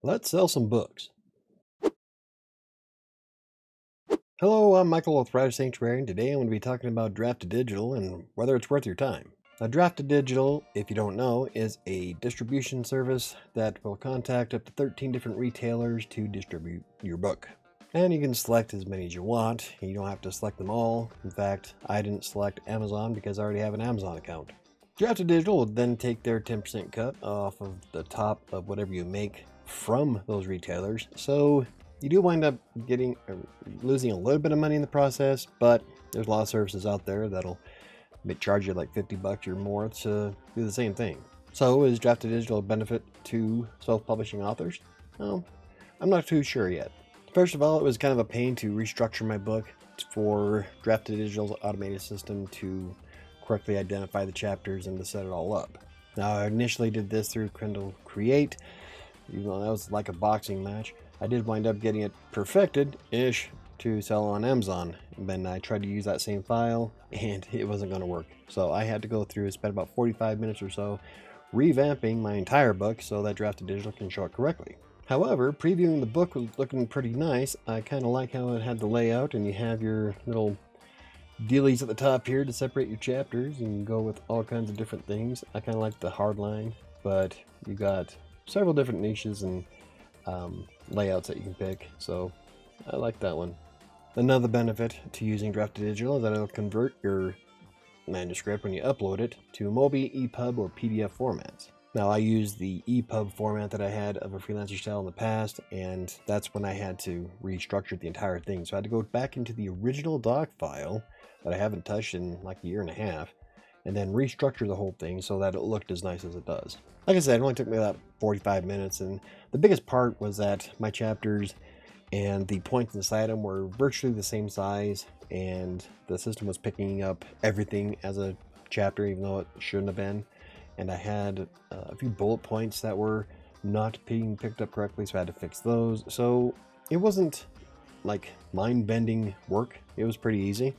Let's sell some books. Hello, I'm Michael with WriterSanctuary, and today I'm going to be talking about Draft2Digital and whether it's worth your time. Now, Draft2Digital, if you don't know, is a distribution service that will contact up to 13 different retailers to distribute your book. And you can select as many as you want. You don't have to select them all. In fact, I didn't select Amazon because I already have an Amazon account. Draft2Digital will then take their 10% cut off of the top of whatever you make from those retailers. So you do wind up losing a little bit of money in the process, but there's a lot of services out there that'll charge you like $50 or more to do the same thing. So is Draft2Digital a benefit to self-publishing authors? Well, I'm not too sure yet. First of all, it was kind of a pain to restructure my book for Draft2Digital's automated system to correctly identify the chapters and to set it all up. Now, I initially did this through Kindle Create, even though that was like a boxing match. I did wind up getting it perfected-ish to sell on Amazon, and then I tried to use that same file, and it wasn't going to work. So I had to go through and spend about 45 minutes or so revamping my entire book so that Draft2Digital can show it correctly. However, previewing the book was looking pretty nice. I kind of like how it had the layout, and you have your little dealies at the top here to separate your chapters and go with all kinds of different things. I kind of like the hard line, but you got several different niches and layouts that you can pick, so I like that one. Another benefit to using Draft2Digital is that it'll convert your manuscript when you upload it to MOBI, EPUB, or PDF formats. Now, I use the EPUB format that I had of a freelancer style in the past, and that's when I had to restructure the entire thing. So I had to go back into the original doc file that I haven't touched in like a year and a half, and then restructure the whole thing so that it looked as nice as it does. Like I said, it only took me about 45 minutes, and the biggest part was that my chapters and the points inside them were virtually the same size, and the system was picking up everything as a chapter, even though it shouldn't have been. And I had a few bullet points that were not being picked up correctly, so I had to fix those. So it wasn't like mind-bending work. It was pretty easy,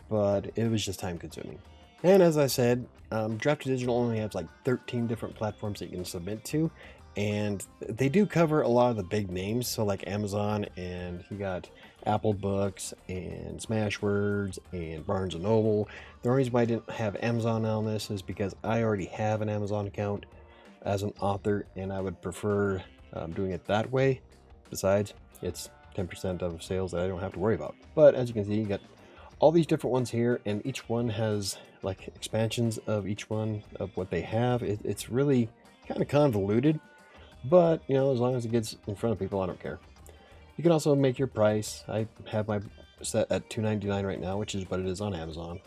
but it was just time-consuming. And as I said, Draft2Digital only has like 13 different platforms that you can submit to, and they do cover a lot of the big names, so like Amazon, and you got Apple Books and Smashwords and Barnes & Noble. The reason why I didn't have Amazon on this is because I already have an Amazon account as an author, and I would prefer doing it that way. Besides, it's 10% of sales that I don't have to worry about. But as you can see, you got all these different ones here, and each one has like expansions of each one of what they have. It's really kind of convoluted, but you know, as long as it gets in front of people, I don't care. You can also make your price. I have my set at $2.99 right now, which is what it is on Amazon.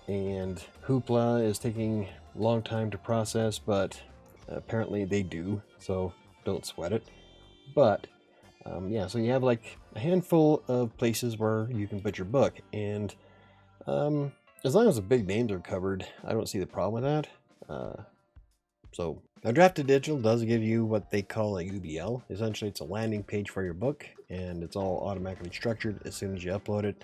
And Hoopla is taking a long time to process, but apparently they do, so don't sweat it. But yeah, so you have like a handful of places where you can put your book, and as long as the big names are covered, I don't see the problem with that. So now Draft2Digital does give you what they call a UBL. Essentially, it's a landing page for your book, and it's all automatically structured as soon as you upload it.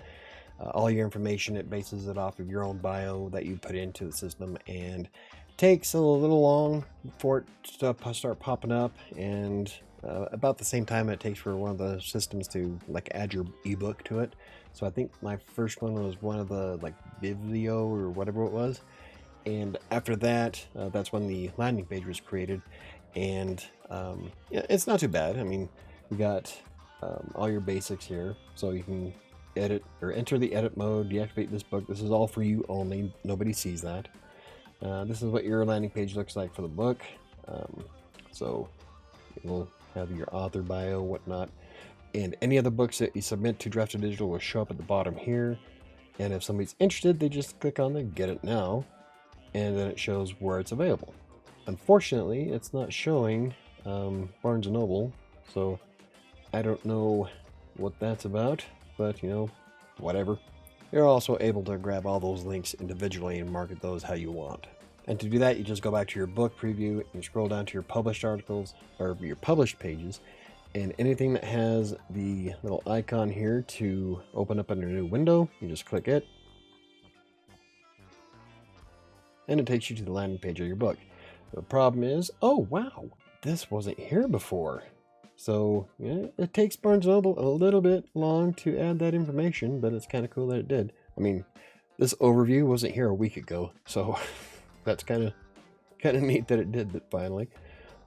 All your information, it bases it off of your own bio that you put into the system, and takes a little long for it to start popping up, and about the same time it takes for one of the systems to like add your ebook to it. So I think my first one was one of the like Vivio or whatever it was, and after that, that's when the landing page was created. And yeah, it's not too bad. I mean, you got all your basics here, so you can edit or enter the edit mode, deactivate this book. This is all for you only. Nobody sees that. This is what your landing page looks like for the book. So you'll have your author bio, whatnot, and any other books that you submit to Draft2Digital will show up at the bottom here. And if somebody's interested, they just click on the Get It Now, and then it shows where it's available. Unfortunately, it's not showing Barnes & Noble, so I don't know what that's about, but you know, whatever. You're also able to grab all those links individually and market those how you want. And to do that, you just go back to your book preview and scroll down to your published articles or your published pages, and anything that has the little icon here to open up under a new window, you just click it, and it takes you to the landing page of your book. The problem is, oh wow, this wasn't here before. So yeah, it takes Barnes & Noble a little bit long to add that information, but it's kind of cool that it did. I mean, this overview wasn't here a week ago, so that's kind of neat that it did that finally.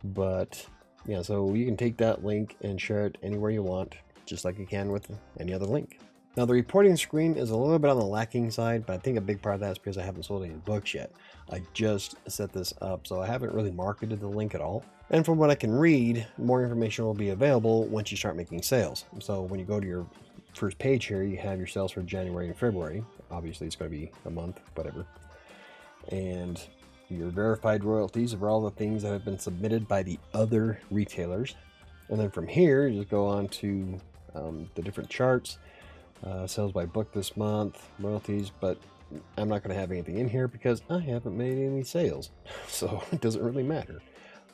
But yeah, so you can take that link and share it anywhere you want, just like you can with any other link. Now the reporting screen is a little bit on the lacking side, but I think a big part of that is because I haven't sold any books yet. I just set this up, so I haven't really marketed the link at all. And from what I can read, more information will be available once you start making sales. So when you go to your first page here, you have your sales for January and February. Obviously it's going to be a month, whatever. And your verified royalties are all the things that have been submitted by the other retailers. And then from here, you just go on to the different charts. Sales by book this month, royalties, but I'm not going to have anything in here because I haven't made any sales, so it doesn't really matter.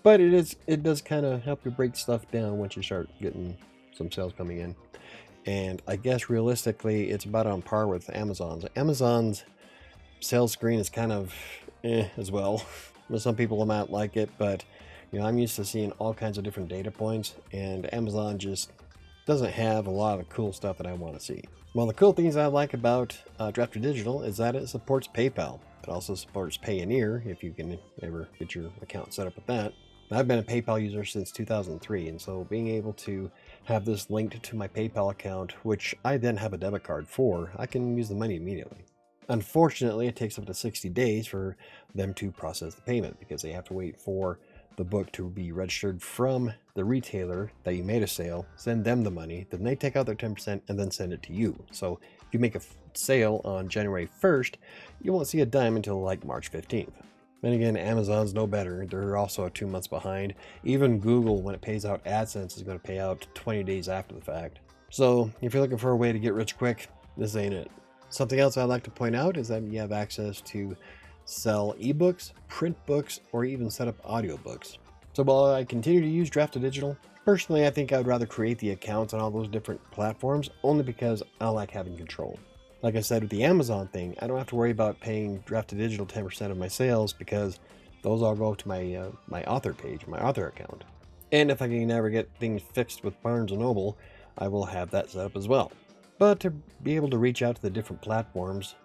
But it does kind of help you break stuff down once you start getting some sales coming in. And I guess realistically, it's about on par with Amazon's. Amazon's sales screen is kind of as well. Some people might like it, but you know, I'm used to seeing all kinds of different data points, and Amazon just doesn't have a lot of cool stuff that I want to see. Well, the cool things I like about Draft2Digital is that it supports PayPal. It also supports Payoneer if you can ever get your account set up with that. I've been a PayPal user since 2003, and so being able to have this linked to my PayPal account, which I then have a debit card for, I can use the money immediately. Unfortunately, it takes up to 60 days for them to process the payment because they have to wait for the book to be registered from the retailer that you made a sale, send them the money, then they take out their 10% and then send it to you. So if you make a sale on January 1st, you won't see a dime until like March 15th. Then again, Amazon's no better. They're also 2 months behind. Even Google, when it pays out AdSense, is going to pay out 20 days after the fact. So if you're looking for a way to get rich quick, this ain't it. Something else I'd like to point out is that you have access to sell ebooks, print books, or even set up audiobooks. So while I continue to use Draft2Digital, personally I think I'd rather create the accounts on all those different platforms only because I like having control. Like I said with the Amazon thing, I don't have to worry about paying Draft2Digital 10% of my sales because those all go to my author page, my author account. And if I can ever get things fixed with Barnes & Noble, I will have that set up as well. But to be able to reach out to the different platforms,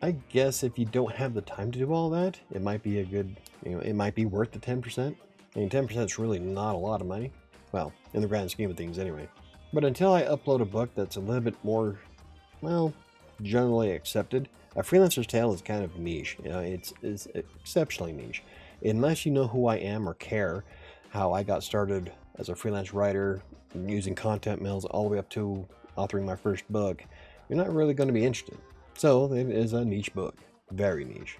I guess if you don't have the time to do all that, it might be a good, it might be worth the 10%. I mean, 10% is really not a lot of money. Well, in the grand scheme of things anyway. But until I upload a book that's a little bit more, well, generally accepted, A Freelancer's Tale is kind of niche. It's exceptionally niche. Unless you know who I am or care how I got started as a freelance writer, using content mills all the way up to authoring my first book, you're not really going to be interested. So it is a niche book, very niche.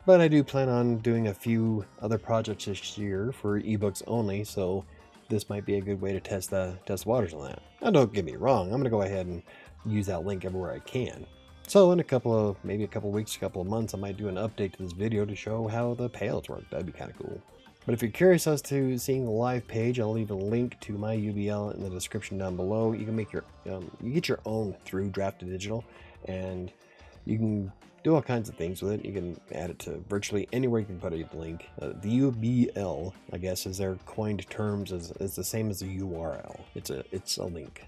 But I do plan on doing a few other projects this year for ebooks only, so this might be a good way to test the waters on that. Now don't get me wrong, I'm going to go ahead and use that link everywhere I can. So in maybe a couple weeks, a couple of months, I might do an update to this video to show how the payouts work. That'd be kind of cool. But if you're curious as to seeing the live page, I'll leave a link to my UBL in the description down below. You can make you get your own through Draft2Digital, and you can do all kinds of things with it. You can add it to virtually anywhere you can put a link. The UBL, I guess, is their coined terms is the same as the URL. It's a link.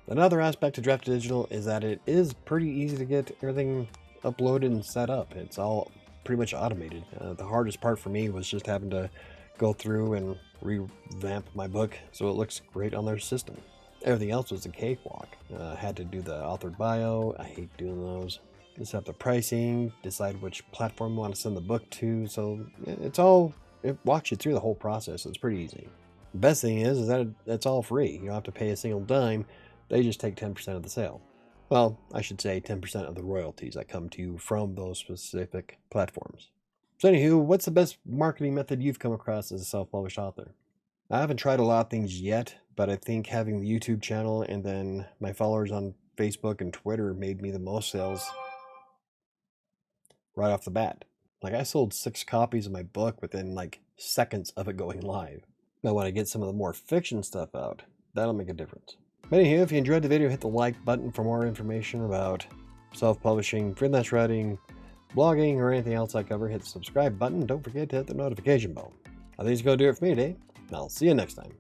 Another aspect to Draft2Digital is that it is pretty easy to get everything uploaded and set up. It's all pretty much automated. The hardest part for me was just having to go through and revamp my book so it looks great on their system. Everything else was a cakewalk. Had to do the author bio. I hate doing those. Set up the pricing, decide which platform you want to send the book to. So it walks you through the whole process. It's pretty easy. The best thing is that it's all free. You don't have to pay a single dime. They just take 10% of the sale. Well, I should say 10% of the royalties that come to you from those specific platforms. So anywho, what's the best marketing method you've come across as a self-published author? I haven't tried a lot of things yet, but I think having the YouTube channel and then my followers on Facebook and Twitter made me the most sales right off the bat. Like I sold 6 copies of my book within like seconds of it going live. Now when I get some of the more fiction stuff out, that'll make a difference. But anywho, if you enjoyed the video, hit the like button for more information about self-publishing, freelance writing, blogging, or anything else I cover. Hit the subscribe button. Don't forget to hit the notification bell. I think it's going to do it for me today. I'll see you next time.